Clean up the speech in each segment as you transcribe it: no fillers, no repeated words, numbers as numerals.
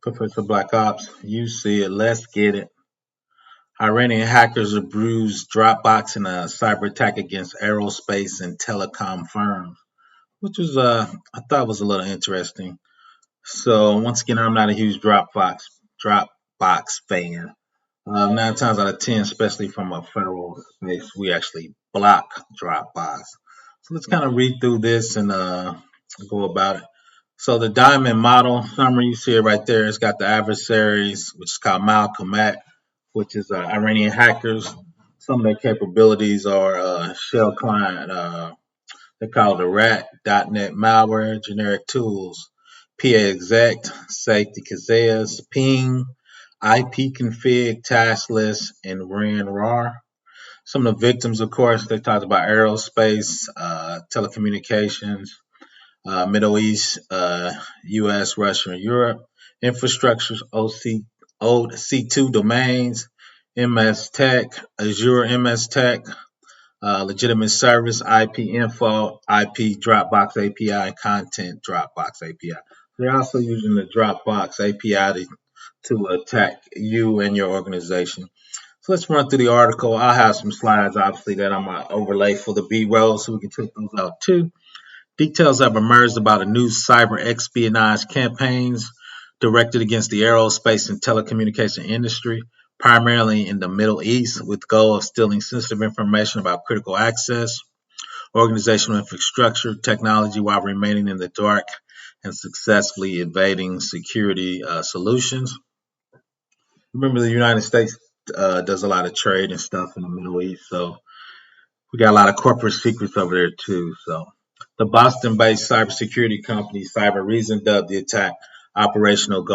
Professor Black Ops, you see it. Let's get it. Iranian hackers abused Dropbox in a cyber attack against aerospace and telecom firms, which was I thought was a little interesting. So once again, I'm not a huge Dropbox fan. 9 times out of 10, especially from a federal space, we actually block Dropbox. So let's kind of read through this and go about it. So the diamond model summary, you see it right there. It's got the adversaries, which is called Malcolm X, which is Iranian hackers. Some of their capabilities are ShellClient, they call it the RAT, .NET malware, generic tools, PA exec, safety Kaseas, ping, IP config, task list, and RAN RAR. Some of the victims, of course, they talked about aerospace, telecommunications, Middle East, US, Russia, and Europe, infrastructures, old C2 domains, MS Tech, Azure MS Tech, legitimate service, IP info, IP Dropbox API, and content Dropbox API. They're also using the Dropbox API to attack you and your organization. So let's run through the article. I'll have some slides, obviously, that I'm going to overlay for the B-roll so we can check those out too. Details have emerged about a new cyber espionage campaigns directed against the aerospace and telecommunication industry, primarily in the Middle East, with goal of stealing sensitive information about critical access, organizational infrastructure, technology while remaining in the dark and successfully evading security solutions. Remember, the United States does a lot of trade and stuff in the Middle East, so we got a lot of corporate secrets over there too. So the Boston-based cybersecurity company Cybereason dubbed the attack Operational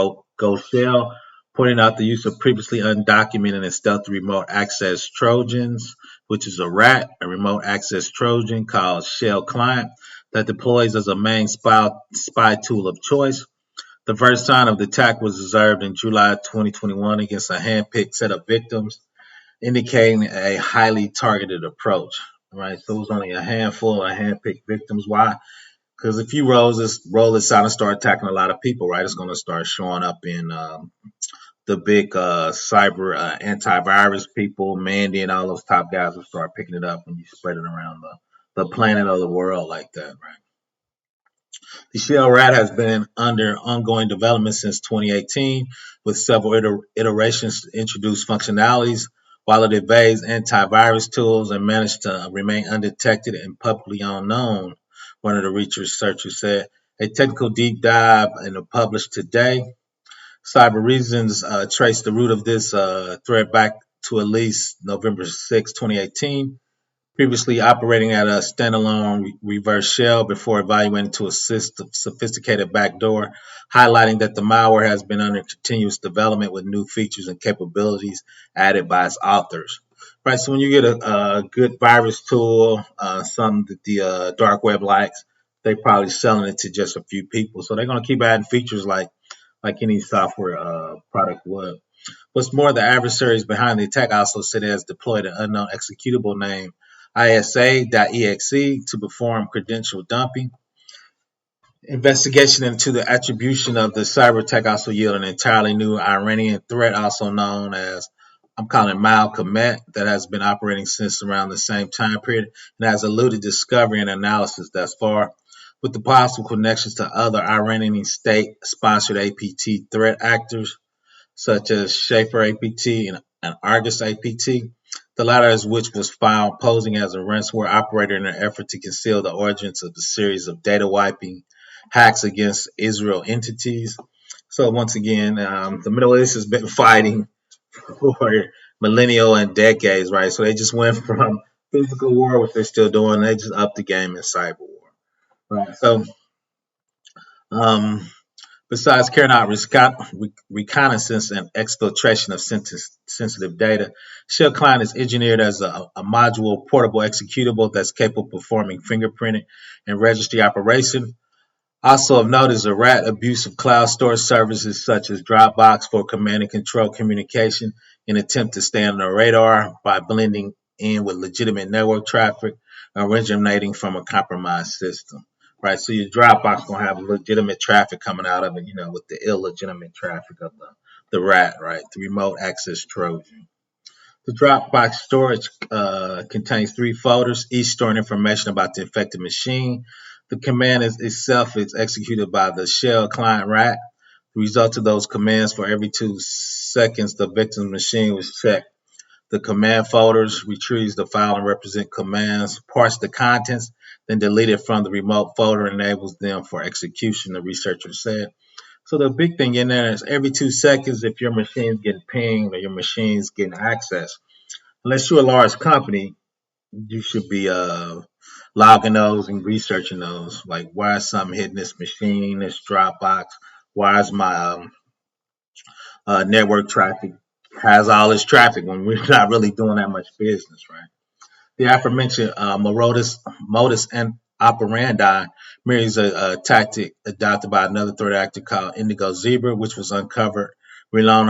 Ghostshell, pointing out the use of previously undocumented and stealthy remote access trojans, which is a RAT, a remote access trojan called ShellClient that deploys as a main spy tool of choice. The first sign of the attack was observed in July 2021 against a handpicked set of victims, indicating a highly targeted approach. Right, so it was only a handful of handpicked victims. Why? Because if you roll this out and start attacking a lot of people, right, it's going to start showing up in the big cyber antivirus people, Mandy, and all those top guys will start picking it up and you spread it around the planet or the world like that, right? The Shell RAT has been under ongoing development since 2018, with several iterations to introduce functionalities while it evades antivirus tools and managed to remain undetected and publicly unknown, one of the researchers said. A technical deep dive in the published today. Cybereasons traced the root of this threat back to at least November 6, 2018, previously operating at a standalone reverse shell before evaluating to a sophisticated backdoor, highlighting that the malware has been under continuous development with new features and capabilities added by its authors. Right, so when you get a good virus tool, something that the dark web likes, they're probably selling it to just a few people. So they're going to keep adding features like any software product would. What's more, the adversaries behind the attack also said it has deployed an unknown executable named isa.exe to perform credential dumping. Investigation into the attribution of the cyber attack also yielded an entirely new Iranian threat, also known as, I'm calling it Malcolm X, that has been operating since around the same time period and has eluded discovery and analysis thus far, with the possible connections to other Iranian state-sponsored APT threat actors, such as Schaefer APT and Argus APT, the latter of which was found posing as a ransomware operator in an effort to conceal the origins of the series of data wiping hacks against Israel entities. So once again, the Middle East has been fighting for millennial and decades, right? So they just went from physical war, which they're still doing, they just upped the game in cyber war, right? So um, besides carrying out reconnaissance and exfiltration of sensitive data, ShellClient is engineered as a module portable executable that's capable of performing fingerprinting and registry operation. Also of note is a RAT abuse of cloud storage services such as Dropbox for command and control communication in an attempt to stay on the radar by blending in with legitimate network traffic originating from a compromised system. right? So your Dropbox gonna have legitimate traffic coming out of it, with the illegitimate traffic of the RAT, right? The remote access trojan. The Dropbox storage contains 3 folders, each storing information about the affected machine. The command itself is executed by the ShellClient RAT. The result of those commands: for every 2 seconds, the victim's machine was checked. The command folders retrieves the file and represent commands, parse the contents, then delete it from the remote folder and enables them for execution, the researcher said. So the big thing in there is every 2 seconds, if your machine's getting pinged or your machine's getting access, unless you're a large company, you should be logging those and researching those. Like, why is something hitting this machine, this Dropbox? Why is my network traffic has all this traffic when we're not really doing that much business, right? The aforementioned modus and operandi mirrors a tactic adopted by another threat actor called Indigo Zebra, which was uncovered relying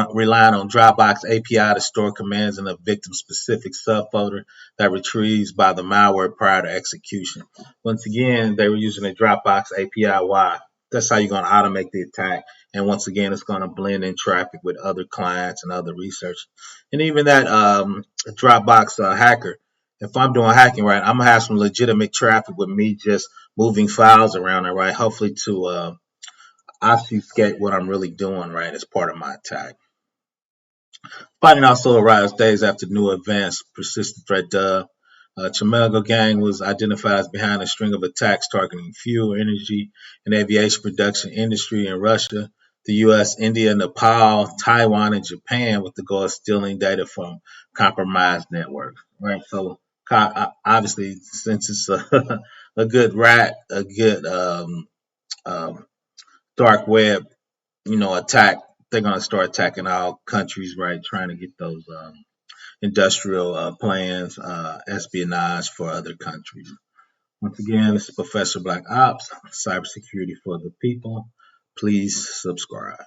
on Dropbox API to store commands in a victim-specific subfolder that retrieves by the malware prior to execution. Once again, they were using a Dropbox API. Why? That's how you're going to automate the attack. And once again, it's going to blend in traffic with other clients and other research. And even that Dropbox hacker, if I'm doing hacking right, I'm gonna have some legitimate traffic with me just moving files around it, right? Hopefully to obfuscate what I'm really doing, right, as part of my attack. Fighting also arrives days after new advanced persistent threat Chimelgo gang was identified as behind a string of attacks targeting fuel, energy, and aviation production industry in Russia, the U.S., India, Nepal, Taiwan, and Japan, with the goal of stealing data from compromised networks. Right. So obviously, since it's a good rat, a good um, dark web, attack, they're gonna start attacking all countries, right? Trying to get those industrial plans, espionage for other countries. Once again, this is Professor Black Ops, Cybersecurity for the People. Please subscribe.